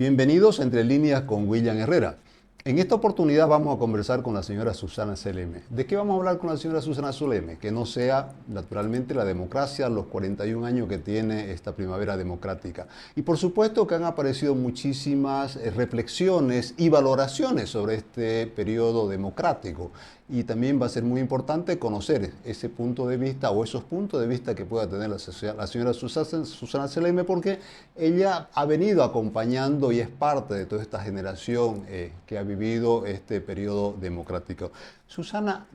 Bienvenidos a Entre Líneas con William Herrera. En esta oportunidad vamos a conversar con la señora Susana Seleme. ¿De qué vamos a hablar con la señora Susana Seleme? Que no sea, naturalmente, la democracia, los 41 años que tiene esta primavera democrática. Y por supuesto que han aparecido muchísimas reflexiones y valoraciones sobre este periodo democrático. Y también va a ser muy importante conocer ese punto de vista o esos puntos de vista que pueda tener la señora Susana Seleme, porque ella ha venido acompañando y es parte de toda esta generación que ha vivido este periodo democrático. Susana,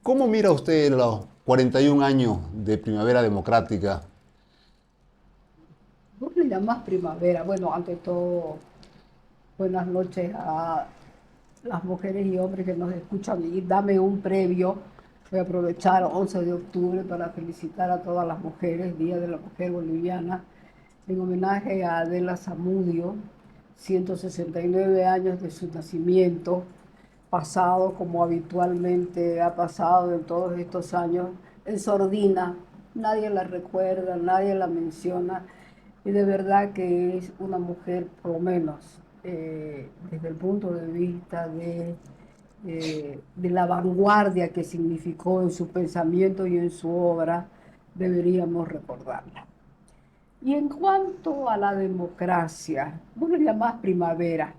¿cómo mira usted los 41 años de primavera democrática? ¿Vos le llamás primavera? Bueno, ante todo, buenas noches a las mujeres y hombres que nos escuchan y dame un previo. Voy a aprovechar 11 de octubre para felicitar a todas las mujeres, Día de la Mujer Boliviana, en homenaje a Adela Zamudio, 169 años de su nacimiento, pasado como habitualmente ha pasado en todos estos años, en sordina. Nadie la recuerda, nadie la menciona. Y de verdad que es una mujer, por lo menos, desde el punto de vista de la vanguardia que significó en su pensamiento y en su obra, deberíamos recordarla. Y en cuanto a la democracia, vos le llamás primavera.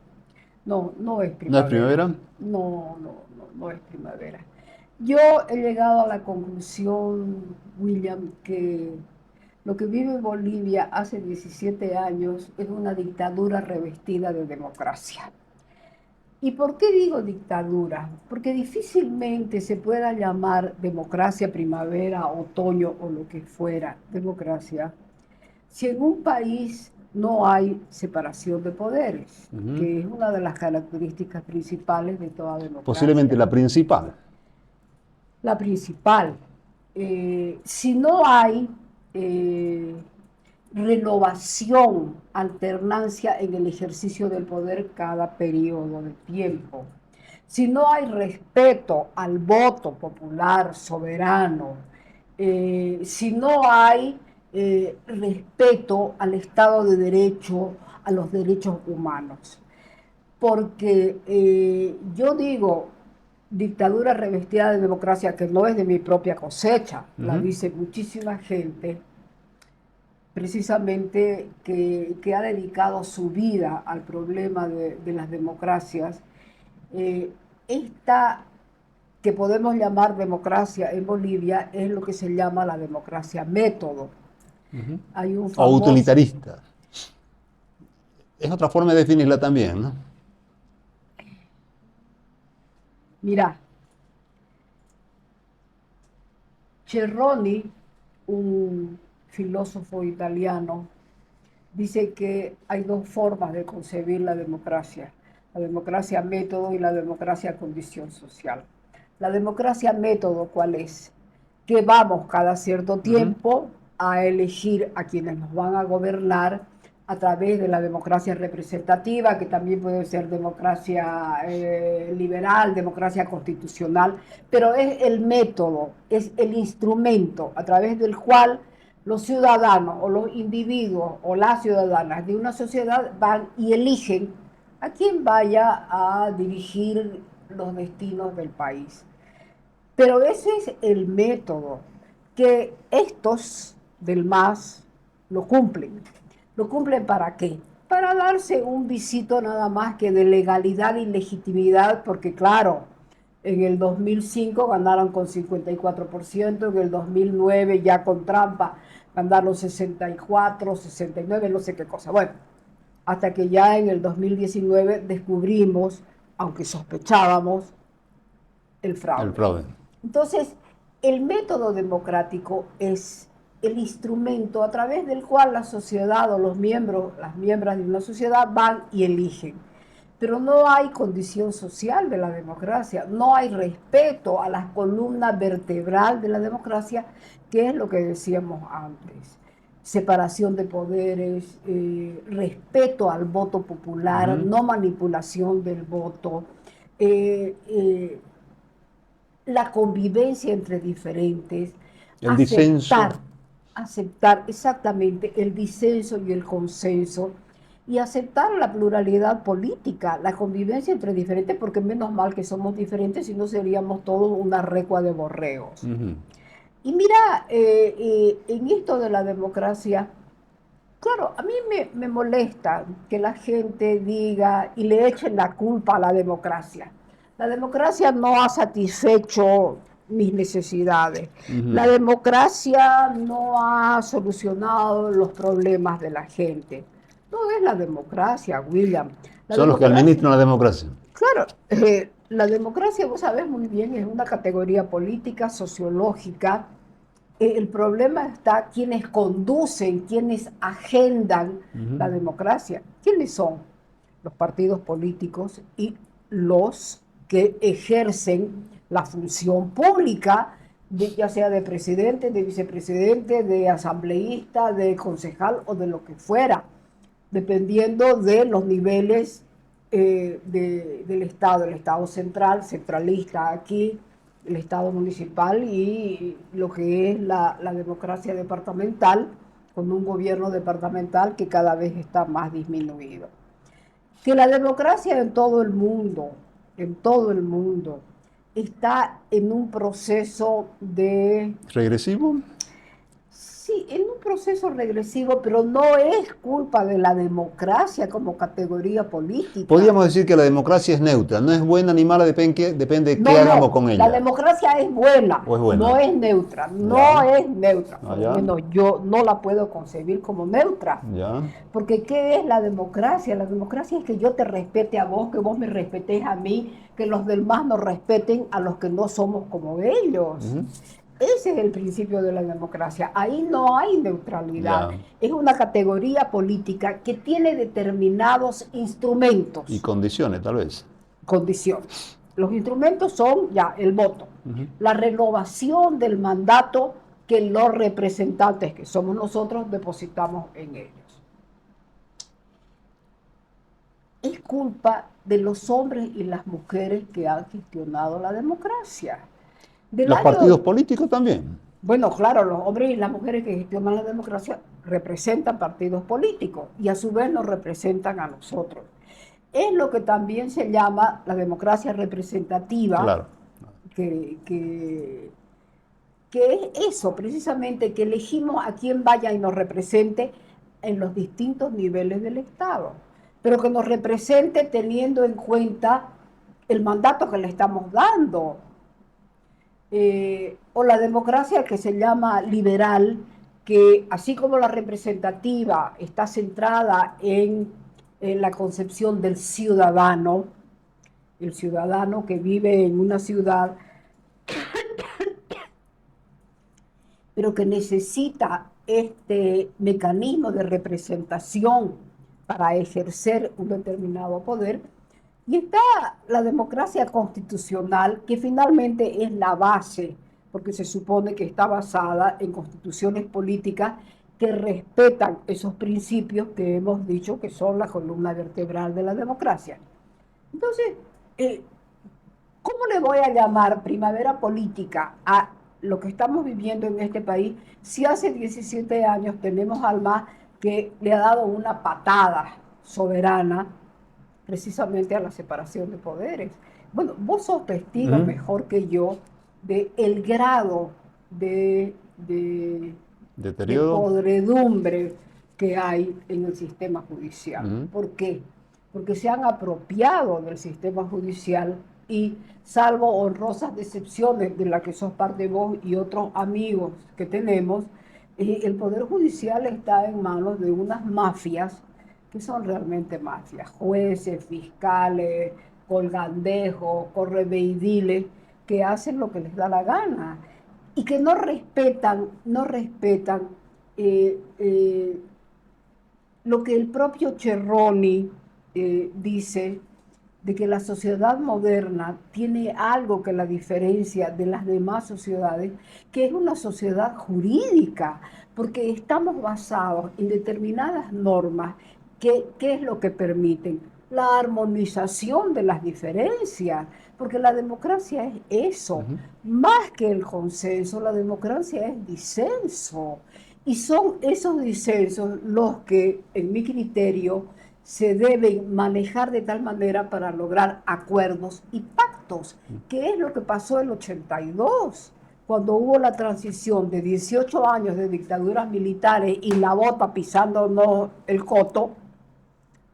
No, no es ¿No es primavera. primavera? No es primavera. Yo he llegado a la conclusión, William, que lo que vive Bolivia hace 17 años es una dictadura revestida de democracia. ¿Y por qué digo dictadura? Porque difícilmente se pueda llamar democracia, primavera, otoño o lo que fuera, democracia, si en un país no hay separación de poderes, que es una de las características principales de toda Posiblemente democracia. la principal. La principal. Si no hay eh, renovación, alternancia en el ejercicio del poder cada periodo de tiempo, si no hay respeto al voto popular soberano, si no hay respeto al Estado de Derecho, a los derechos humanos. Porque yo digo, dictadura revestida de democracia, que no es de mi propia cosecha, la dice muchísima gente, precisamente que ha dedicado su vida al problema de las democracias. Esta que podemos llamar democracia en Bolivia es lo que se llama la democracia método. Hay un O famoso, utilitarista. Es otra forma de definirla también, ¿no? mira, Cerroni, un filósofo italiano, dice que hay dos formas de concebir la democracia método y la democracia condición social. La democracia método, ¿cuál es? Que vamos cada cierto tiempo a elegir a quienes nos van a gobernar a través de la democracia representativa, que también puede ser democracia liberal, democracia constitucional, pero es el método, es el instrumento a través del cual los ciudadanos o los individuos o las ciudadanas de una sociedad van y eligen a quien vaya a dirigir los destinos del país. Pero ese es el método que estos del MAS lo cumplen. ¿Lo cumplen para qué? Para darse un visito nada más que de legalidad y legitimidad, porque claro, en el 2005 ganaron con 54%, en el 2009 ya con trampa ganaron 64, 69, no sé qué cosa. Bueno, hasta que ya en el 2019 descubrimos, aunque sospechábamos, el El fraude. fraude. Entonces, el método democrático es el instrumento a través del cual la sociedad o los miembros, las miembros de una sociedad van y eligen. Pero no hay condición social de la democracia, no hay respeto a la columna vertebral de la democracia, que es lo que decíamos antes. Separación de poderes, respeto al voto popular, no manipulación del voto, eh, eh, la convivencia entre diferentes, El disenso. aceptar exactamente el disenso y el consenso. y aceptar la pluralidad política, la convivencia entre diferentes, porque menos mal que somos diferentes, si no seríamos todos una recua de borregos. Ujú. Y mira, en esto de la democracia, claro, a mí me molesta que la gente diga y le echen la culpa a la democracia. La democracia no ha satisfecho mis necesidades. La Ujú. democracia no ha solucionado los problemas de la gente. No es la democracia, William. La Son los que democracia, administran la democracia. claro, la democracia, vos sabés muy bien, es una categoría política, sociológica. El problema está quienes conducen, quienes agendan la Ujú. democracia. ¿Quiénes son? Los partidos políticos y los que ejercen la función pública, ya sea de presidente, de vicepresidente, de asambleísta, de concejal o de lo que fuera, dependiendo de los niveles del Estado, el Estado central, centralista aquí, el Estado municipal y lo que es la democracia departamental, con un gobierno departamental que cada vez está más disminuido. Que la democracia en todo el mundo, está en un proceso de, ¿Regresivo? sí, en un proceso regresivo, pero no es culpa de la democracia como categoría política. Podríamos decir que la democracia es neutra, no es buena ni mala, depende de qué No, hagamos no, con la ella. democracia es buena, ¿O es buena? no es neutra, Ya, no es neutra, por lo allá, menos yo no la puedo concebir como neutra. ya. Porque ¿qué es la democracia? La democracia es que yo te respete a vos, que vos me respetes a mí, que los demás nos respeten a los que no somos como ellos. Ujú. Ese es el principio de la democracia. Ahí no hay neutralidad. Ya. Es una categoría política que tiene determinados instrumentos, Y condiciones, tal vez. condiciones. Los instrumentos son ya el voto, Ujú. la renovación del mandato que los representantes, que somos nosotros, depositamos en ellos. Es culpa de los hombres y las mujeres que han gestionado la democracia. Del Los partidos año, políticos también. bueno, claro, los hombres y las mujeres que gestionan la democracia representan partidos políticos y a su vez nos representan a nosotros. Es lo que también se llama la democracia representativa, Claro. que, que, que es eso, precisamente, que elegimos a quien vaya y nos represente en los distintos niveles del Estado, pero que nos represente teniendo en cuenta el mandato que le estamos dando. O la democracia que se llama liberal, que así como la representativa está centrada en la concepción del ciudadano, el ciudadano que vive en una ciudad, pero que necesita este mecanismo de representación para ejercer un determinado poder. Y está la democracia constitucional, que finalmente es la base, porque se supone que está basada en constituciones políticas que respetan esos principios que hemos dicho que son la columna vertebral de la democracia. Entonces, eh, ¿cómo le voy a llamar primavera política a lo que estamos viviendo en este país si hace 17 años tenemos al MAS que le ha dado una patada soberana precisamente a la separación de poderes? Bueno, vos sos testigo Ujú. mejor que yo de el grado de Deterioro. podredumbre que hay en el sistema judicial. Ujú. ¿Por qué? Porque se han apropiado del sistema judicial y, salvo honrosas decepciones de las que sos parte vos y otros amigos que tenemos, el Poder Judicial está en manos de unas mafias que son realmente mafias, jueces, fiscales, colgandejos, correveidiles, que hacen lo que les da la gana y que no respetan eh, eh, lo que el propio Cerroni dice de que la sociedad moderna tiene algo que la diferencia de las demás sociedades, que es una sociedad jurídica, porque estamos basados en determinadas normas que, ¿qué es lo que permiten? La armonización de las diferencias, porque la democracia es eso, Ujú. más que el consenso, la democracia es disenso. Y son esos disensos los que, en mi criterio, se deben manejar de tal manera para lograr acuerdos y pactos, que es lo que pasó en el 82, cuando hubo la transición de 18 años de dictaduras militares y la bota pisándonos el coto,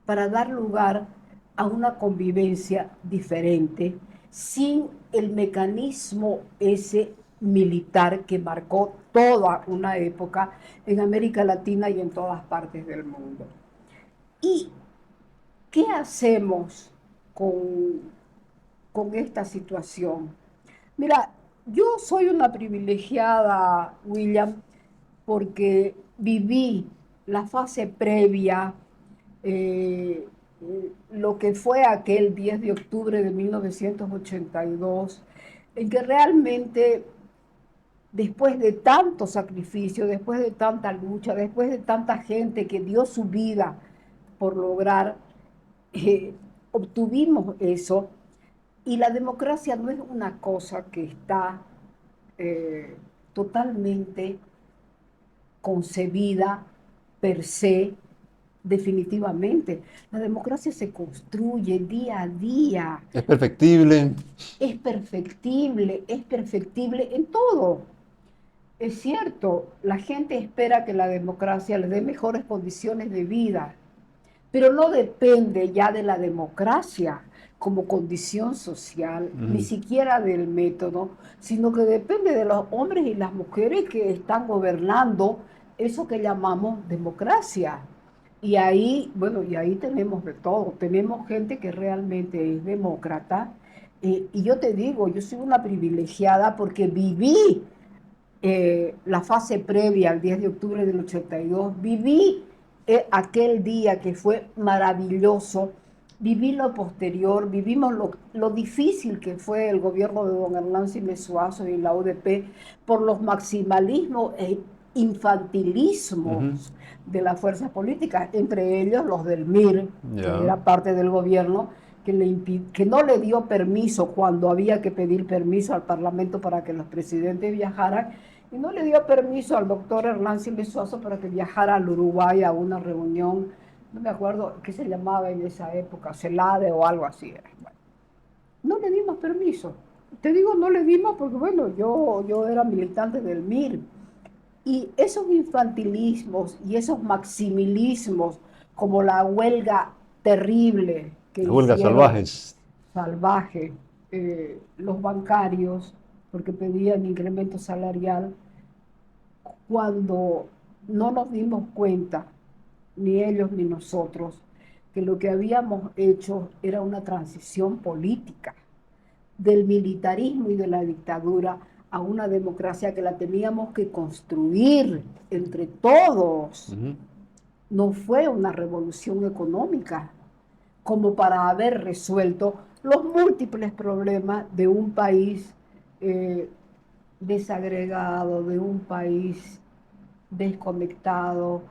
para dar lugar a una convivencia diferente, sin el mecanismo ese militar que marcó toda una época en América Latina y en todas partes del mundo. ¿Y qué hacemos con esta situación? Mira, yo soy una privilegiada, William, porque viví la fase previa, eh, lo que fue aquel 10 de octubre de 1982, en que realmente después de tanto sacrificio, después de tanta lucha, después de tanta gente que dio su vida por lograr, eh, obtuvimos eso. Y la democracia no es una cosa que está eh, totalmente concebida per se, definitivamente. La democracia se construye día a día, Es perfectible. es perfectible en todo. Es cierto, la gente espera que la democracia le dé mejores condiciones de vida, pero no depende ya de la democracia como condición social, ni siquiera del método, sino que depende de los hombres y las mujeres que están gobernando eso que llamamos democracia. Y ahí, bueno, y ahí tenemos de todo. Tenemos gente que realmente es demócrata. Y yo te digo, yo soy una privilegiada porque viví la fase previa al 10 de octubre del 82, viví aquel día que fue maravilloso, viví lo posterior, vivimos lo difícil que fue el gobierno de don Hernán Siles Suazo y la UDP por los maximalismos e infantilismos de las fuerzas políticas, entre ellos los del MIR, que era parte del gobierno, que no le dio permiso cuando había que pedir permiso al Parlamento para que los presidentes viajaran, y no le dio permiso al doctor Hernán Siles Suazo para que viajara al Uruguay a una reunión, no me acuerdo qué se llamaba en esa época, CELADE o algo así. Bueno, no le dimos permiso. Te digo, no le dimos porque, bueno, yo era militante del MIR. Y esos infantilismos y esos maximilismos, como la huelga terrible que Las huelgas hicieron, salvajes. salvaje, los bancarios, porque pedían incremento salarial, cuando no nos dimos cuenta, ni ellos ni nosotros, que lo que habíamos hecho era una transición política del militarismo y de la dictadura a una democracia que la teníamos que construir entre todos. No fue una revolución económica como para haber resuelto los múltiples problemas de un país desagregado, de un país desconectado,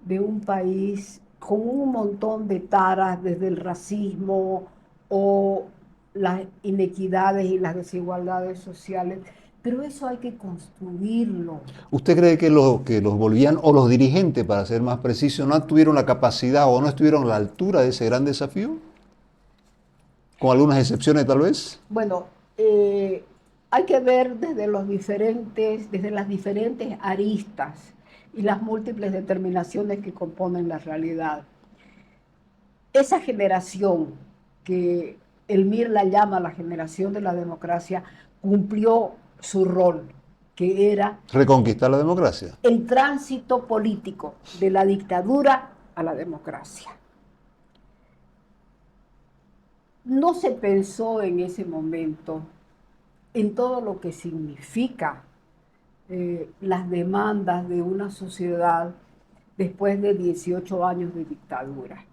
de un país con un montón de taras, desde el racismo o las inequidades y las desigualdades sociales. Pero eso hay que construirlo. ¿Usted cree que los bolivianos, o los dirigentes, para ser más preciso, no tuvieron la capacidad o no estuvieron a la altura de ese gran desafío? Con algunas excepciones, tal vez. Bueno, hay que ver desde desde las diferentes aristas y las múltiples determinaciones que componen la realidad. Esa generación que el MIR la llama la generación de la democracia cumplió su rol, que era Reconquistar la democracia. el tránsito político de la dictadura a la democracia. No se pensó en ese momento en todo lo que significa las demandas de una sociedad después de 18 años de dictadura.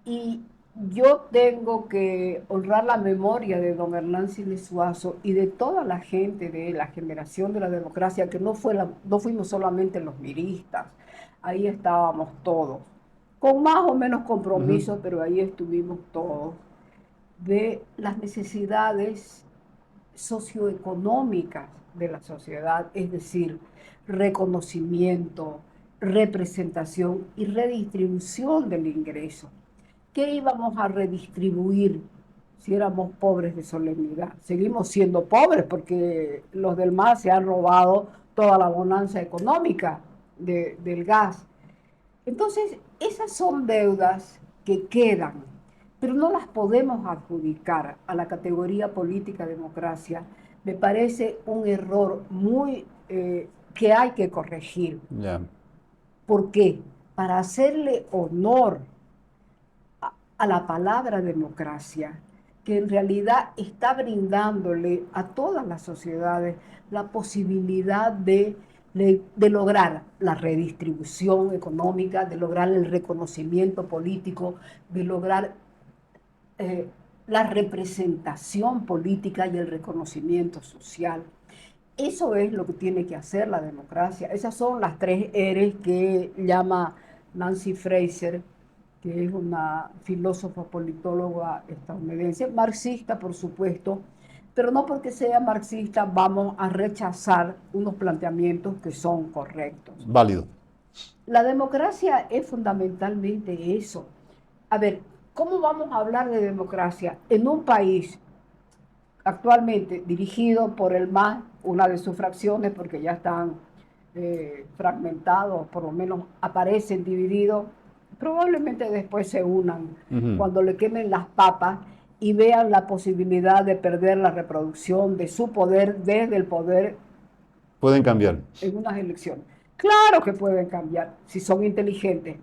Y yo tengo que honrar la memoria de don Hernán Siles Suazo y de toda la gente de la generación de la democracia, que no fuimos solamente los miristas, ahí estábamos todos, con más o menos compromiso, pero ahí estuvimos todos, de las necesidades socioeconómicas de la sociedad, es decir, reconocimiento, representación y redistribución del ingreso. ¿Qué íbamos a redistribuir si éramos pobres de solemnidad? Seguimos siendo pobres porque los del MAS se han robado toda la bonanza económica del gas. Entonces, esas son deudas que quedan, pero no las podemos adjudicar a la categoría política democracia. Me parece un error muy que hay que corregir. Ya. ¿Por qué? Para hacerle honor a la palabra democracia, que en realidad está brindándole a todas las sociedades la posibilidad de lograr la redistribución económica, de lograr el reconocimiento político, de lograr la representación política y el reconocimiento social. Eso es lo que tiene que hacer la democracia. Esas son las 3 R's que llama Nancy Fraser, que es una filósofa politóloga estadounidense, marxista, por supuesto, pero no porque sea marxista vamos a rechazar unos planteamientos que son correctos. Válido. La democracia es fundamentalmente eso. A ver, ¿cómo vamos a hablar de democracia en un país actualmente dirigido por el MAS, una de sus fracciones, porque ya están fragmentados, por lo menos aparecen divididos, probablemente después se unan cuando le quemen las papas y vean la posibilidad de perder la reproducción de su poder desde el poder Pueden cambiar. en unas elecciones? Claro que pueden cambiar si son inteligentes.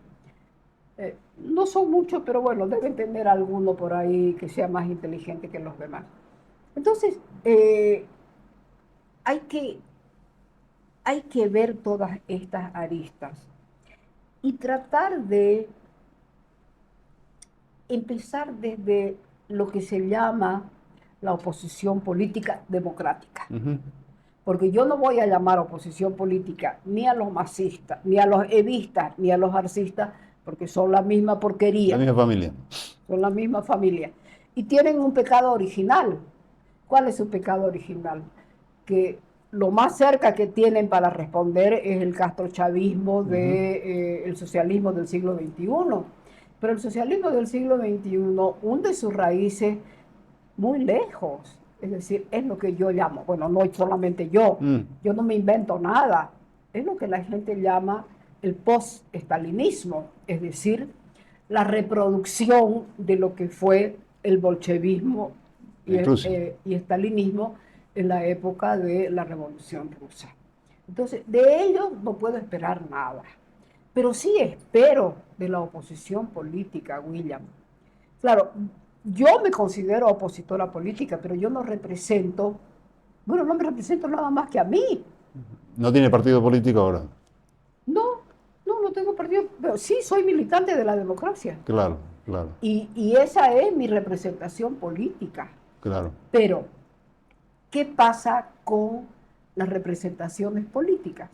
No son muchos, pero bueno, deben tener alguno por ahí que sea más inteligente que los demás. Entonces, hay que ver todas estas aristas y tratar de empezar desde lo que se llama la oposición política democrática. Porque yo no voy a llamar oposición política ni a los masistas, ni a los evistas, ni a los arcistas, porque son la misma porquería. La misma familia. Son la misma familia. Y tienen un pecado original. ¿Cuál es su pecado original? Que lo más cerca que tienen para responder es el castrochavismo del socialismo del siglo XXI. Pero el socialismo del siglo XXI hunde sus raíces muy lejos. Es decir, es lo que yo llamo, bueno, no solamente yo no me invento nada, es lo que la gente llama el post-estalinismo, es decir, la reproducción de lo que fue el bolchevismo y estalinismo en la época de la Revolución Rusa. Entonces, de ellos no puedo esperar nada, pero sí espero de la oposición política, William. Claro, yo me considero opositora política, pero yo no represento, bueno, no me represento nada más que a mí. ¿No tiene partido político ahora? No tengo partido, pero sí soy militante de la democracia. Claro, claro. Y esa es mi representación política. Claro. Pero, ¿qué pasa con las representaciones políticas?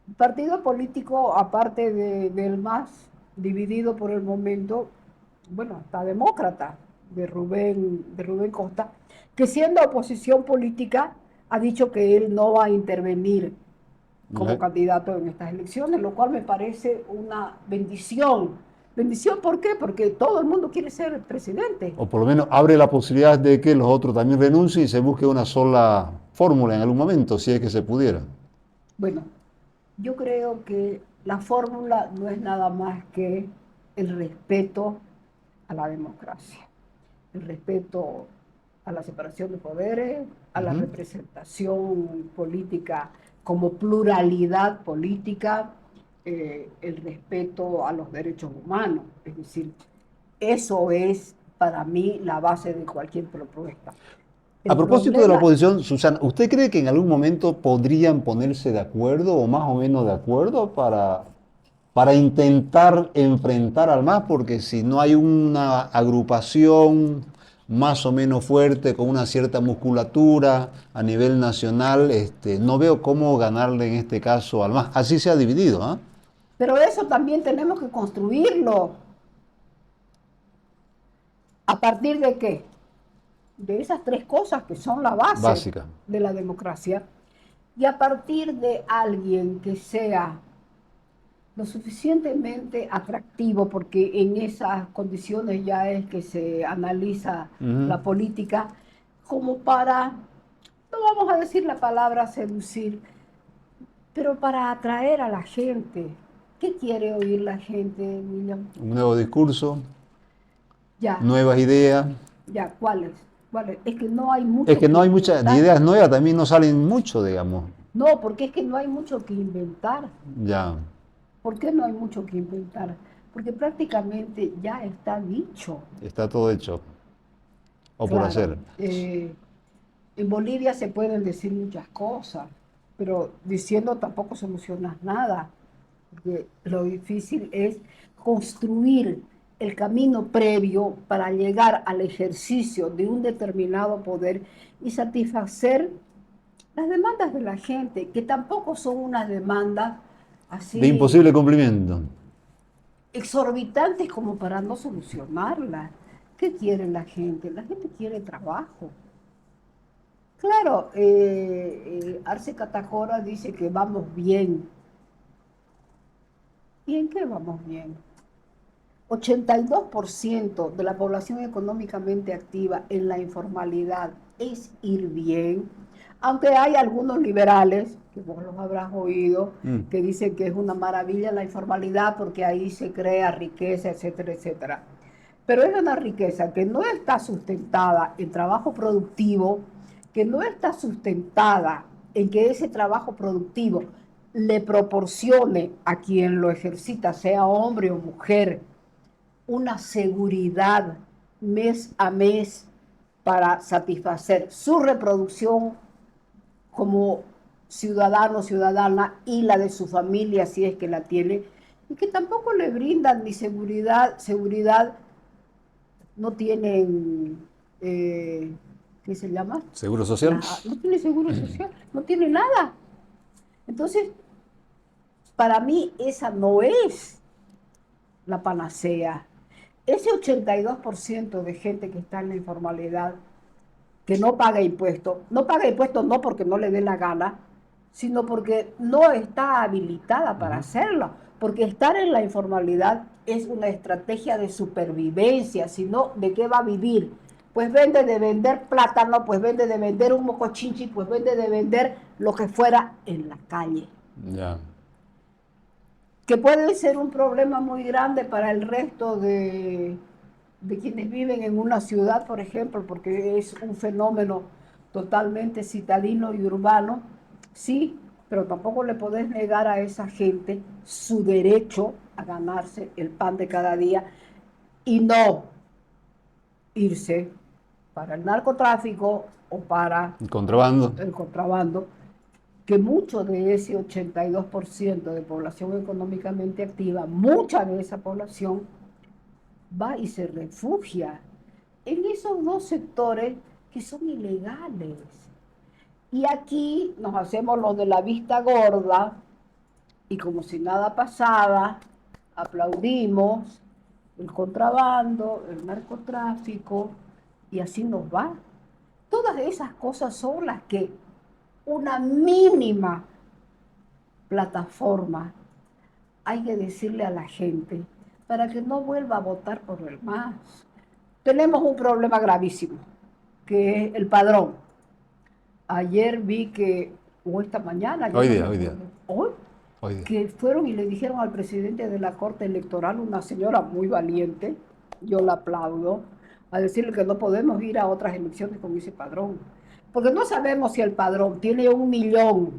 El partido político, aparte del MAS, dividido por el momento, bueno, está Demócrata, de Rubén Costa, que siendo oposición política ha dicho que él no va a intervenir como candidato en estas elecciones, lo cual me parece una bendición. ¿Bendición por qué? Porque todo el mundo quiere ser presidente. O por lo menos abre la posibilidad de que los otros también renuncien y se busque una sola fórmula en algún momento, si es que se pudiera. Bueno, yo creo que la fórmula no es nada más que el respeto a la democracia, el respeto a la separación de poderes, a la representación política como pluralidad política, el respeto a los derechos humanos. Es decir, eso es para mí la base de cualquier propuesta. A propósito de la oposición, Susana, ¿usted cree que en algún momento podrían ponerse de acuerdo o más o menos de acuerdo para intentar enfrentar al MAS? Porque si no hay una agrupación más o menos fuerte, con una cierta musculatura a nivel nacional, no veo cómo ganarle en este caso al MAS. Así se ha dividido, ¿ah? Pero eso también tenemos que construirlo. ¿A partir de qué? De esas 3 cosas que son la base básica de la democracia, y a partir de alguien que sea lo suficientemente atractivo, porque en esas condiciones ya es que se analiza Ujú. la política, como para, no vamos a decir la palabra seducir, pero para atraer a la gente. ¿Qué quiere oír la gente, William? Un nuevo discurso, Ya, nuevas ideas. ya, ¿cuáles? ¿Cuáles? Es que no hay Es mucho que que no hay muchas inventar. ideas nuevas, también no salen mucho, digamos. No, porque es que no hay mucho que inventar. Ya, ¿Por qué no hay mucho que inventar? Porque prácticamente ya está dicho. está todo hecho. O por Claro, hacer. en Bolivia se pueden decir muchas cosas, pero diciendo tampoco solucionas nada, porque lo difícil es construir el camino previo para llegar al ejercicio de un determinado poder y satisfacer las demandas de la gente, que tampoco son unas demandas De así imposible cumplimiento. exorbitantes como para no solucionarlas. ¿Qué quiere la gente? La gente quiere trabajo. Claro, Arce Catacora dice que vamos bien. ¿Y en qué vamos bien? 82% de la población económicamente activa en la informalidad es ir bien, aunque hay algunos liberales, que vos los habrás oído, Mm. que dicen que es una maravilla la informalidad porque ahí se crea riqueza, etcétera, etcétera. Pero es una riqueza que no está sustentada en trabajo productivo, que no está sustentada en que ese trabajo productivo le proporcione a quien lo ejercita, sea hombre o mujer, una seguridad mes a mes para satisfacer su reproducción como ciudadano, ciudadana y la de su familia si es que la tiene, y que tampoco le brindan ni seguridad no tienen, ¿qué se llama? Seguro social. No tiene seguro social, no tiene nada. Entonces, para mí esa no es la panacea. Ese 82% de gente que está en la informalidad, que no paga impuestos no porque no le dé la gana, sino porque no está habilitada para Ujú. hacerlo. Porque estar en la informalidad es una estrategia de supervivencia, sino ¿de qué va a vivir? Pues vende de vender plátano, pues vende de vender un mocochinchi, pues vende de vender lo que fuera en la calle, Ya. que puede ser un problema muy grande para el resto de quienes viven en una ciudad, por ejemplo, porque es un fenómeno totalmente citadino y urbano, sí, pero tampoco le podés negar a esa gente su derecho a ganarse el pan de cada día y no irse para el narcotráfico o para Contrabando. el contrabando, que mucho de ese 82% de población económicamente activa, mucha de esa población va y se refugia en esos dos sectores que son ilegales. Y aquí nos hacemos los de la vista gorda y como si nada pasara, aplaudimos el contrabando, el narcotráfico y así nos va. Todas esas cosas son las que una mínima plataforma hay que decirle a la gente para que no vuelva a votar por el MAS. Tenemos un problema gravísimo, que es el padrón. Ayer vi que, o esta mañana, ya Hoy no día, me hoy día, acuerdo, hoy, hoy día. que fueron y le dijeron al presidente de la Corte Electoral, una señora muy valiente, yo la aplaudo, a decirle que no podemos ir a otras elecciones con ese padrón. Porque no sabemos si el padrón tiene 1 millón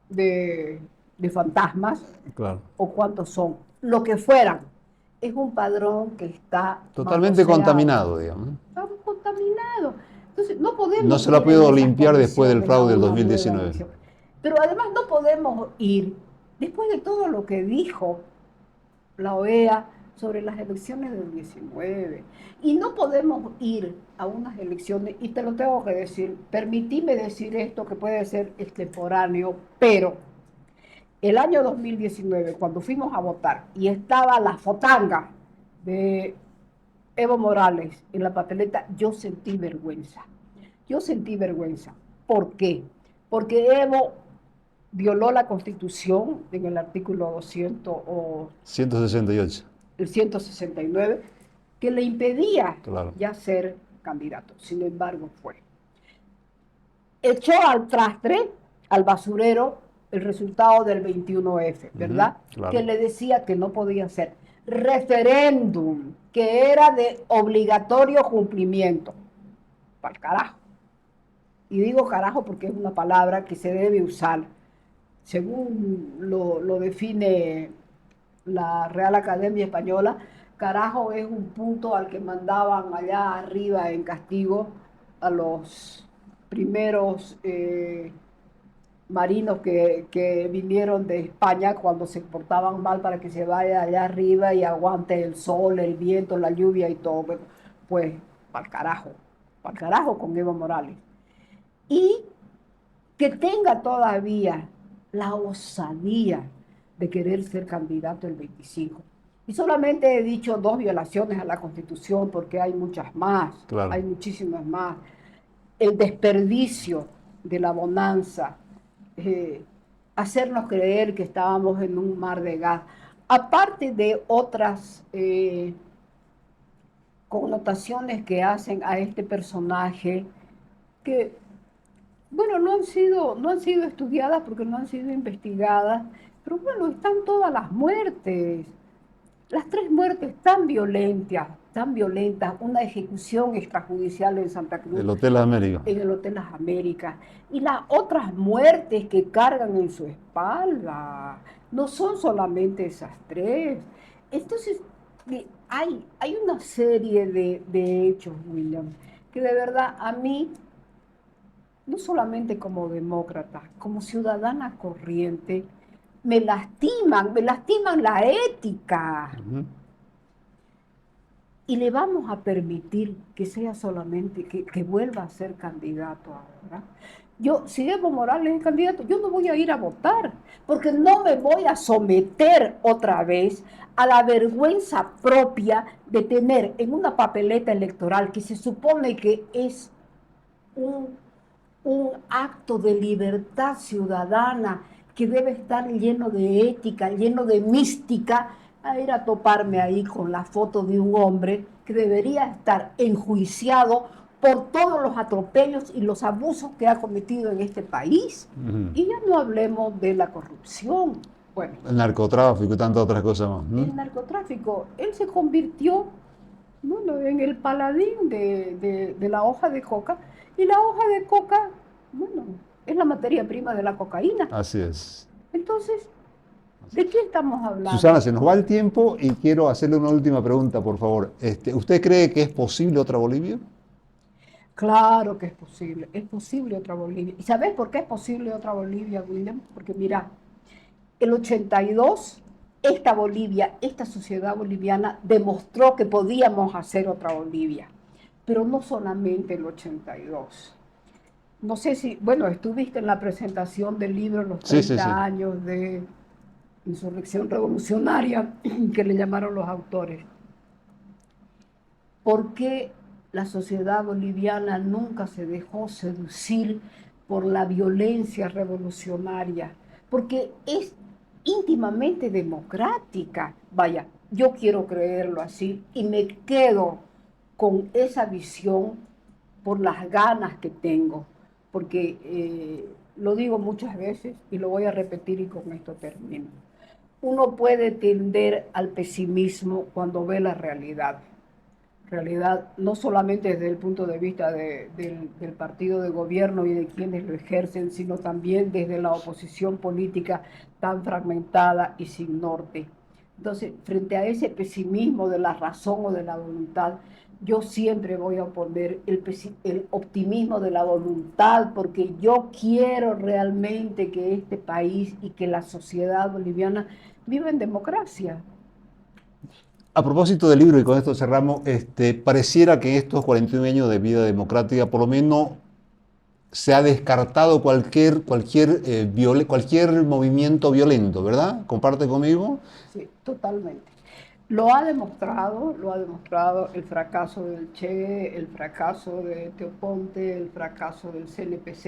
de, de fantasmas Claro. o cuántos son, lo que fueran. Es un padrón que está Totalmente manoseado, contaminado, digamos, ¿no? está contaminado. Entonces, no No podemos se lo ha ir en podido esas limpiar después del condiciones a fraude del una nueva 2019. elección. Pero además no podemos ir, después de todo lo que dijo la OEA sobre las elecciones del 19, y no podemos ir a unas elecciones, y te lo tengo que decir, permitime decir esto que puede ser extemporáneo, pero el año 2019, cuando fuimos a votar y estaba la fotanga de Evo Morales en la papeleta, yo sentí vergüenza. Yo sentí vergüenza. ¿Por qué? Porque Evo violó la Constitución en el artículo 200 o 168. el 169, que le impedía Claro. ya ser candidato. Sin embargo, fue. Echó al trastre, al basurero, el resultado del 21F, ¿verdad? Claro. Que le decía que no podía ser referéndum, que era de obligatorio cumplimiento. Para el carajo. Y digo carajo porque es una palabra que se debe usar. Según lo define la Real Academia Española, carajo es un punto al que mandaban allá arriba en castigo a los primeros marinos que vinieron de España cuando se portaban mal para que se vaya allá arriba y aguante el sol, el viento, la lluvia y todo. Pues, para el carajo con Evo Morales. Y que tenga todavía la osadía de querer ser candidato el 25. Y solamente he dicho 2 violaciones a la Constitución porque hay muchas más, Claro. hay muchísimas más. El desperdicio de la bonanza, hacernos creer que estábamos en un mar de gas, aparte de otras connotaciones que hacen a este personaje que, bueno, no han sido estudiadas porque no han sido investigadas, pero bueno, están todas las muertes. Las 3 muertes tan violentas, una ejecución extrajudicial en Santa Cruz, El Hotel América. en el Hotel Las Américas, y las otras muertes que cargan en su espalda, no son solamente esas 3. Entonces, hay una serie de hechos, William, que de verdad a mí, no solamente como demócrata, como ciudadana corriente, me lastiman la ética. Y le vamos a permitir que sea solamente, que vuelva a ser candidato ahora. Si Evo Morales es candidato, yo no voy a ir a votar, porque no me voy a someter otra vez a la vergüenza propia de tener en una papeleta electoral que se supone que es un acto de libertad ciudadana que debe estar lleno de ética, lleno de mística, a ir a toparme ahí con la foto de un hombre que debería estar enjuiciado por todos los atropellos y los abusos que ha cometido en este país. Y ya no hablemos de la corrupción. Bueno, el narcotráfico y tantas otras cosas más. el narcotráfico, él se convirtió, bueno, en el paladín de la hoja de coca, y la hoja de coca, bueno, es la materia prima de la cocaína. Así es. Entonces, ¿de qué estamos hablando? Susana, se nos va el tiempo y quiero hacerle una última pregunta, por favor. ¿Usted cree que es posible otra Bolivia? Claro que es posible otra Bolivia. ¿Y sabes por qué es posible otra Bolivia, William? Porque mira, el 82, esta Bolivia, esta sociedad boliviana demostró que podíamos hacer otra Bolivia, pero no solamente el 82. No sé si, bueno, estuviste en la presentación del libro Los 30 años de insurrección revolucionaria, que le llamaron los autores. ¿Por qué la sociedad boliviana nunca se dejó seducir por la violencia revolucionaria? Porque es íntimamente democrática. Vaya, yo quiero creerlo así y me quedo con esa visión por las ganas que tengo, porque lo digo muchas veces y lo voy a repetir y con esto termino. Uno puede tender al pesimismo cuando ve la realidad. Realidad no solamente desde el punto de vista del partido de gobierno y de quienes lo ejercen, sino también desde la oposición política tan fragmentada y sin norte. Entonces, frente a ese pesimismo de la razón o de la voluntad, yo siempre voy a oponer el optimismo de la voluntad, porque yo quiero realmente que este país y que la sociedad boliviana viva en democracia. A propósito del libro, y con esto cerramos, pareciera que en estos 41 años de vida democrática, por lo menos se ha descartado cualquier movimiento violento, ¿verdad? ¿Comparte conmigo? Sí, totalmente. Lo ha demostrado el fracaso del Che, el fracaso de Teoponte, el fracaso del CNPZ,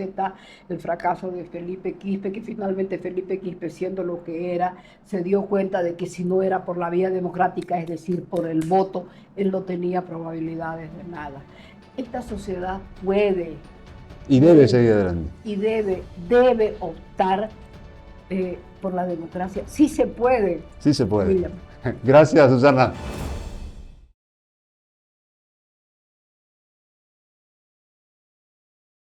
el fracaso de Felipe Quispe, que finalmente Felipe Quispe, siendo lo que era, se dio cuenta de que si no era por la vía democrática, es decir, por el voto, él no tenía probabilidades de nada. Esta sociedad puede Y debe seguir adelante. y debe optar por la democracia. Sí se puede. Sí se puede. William. Gracias, Susana.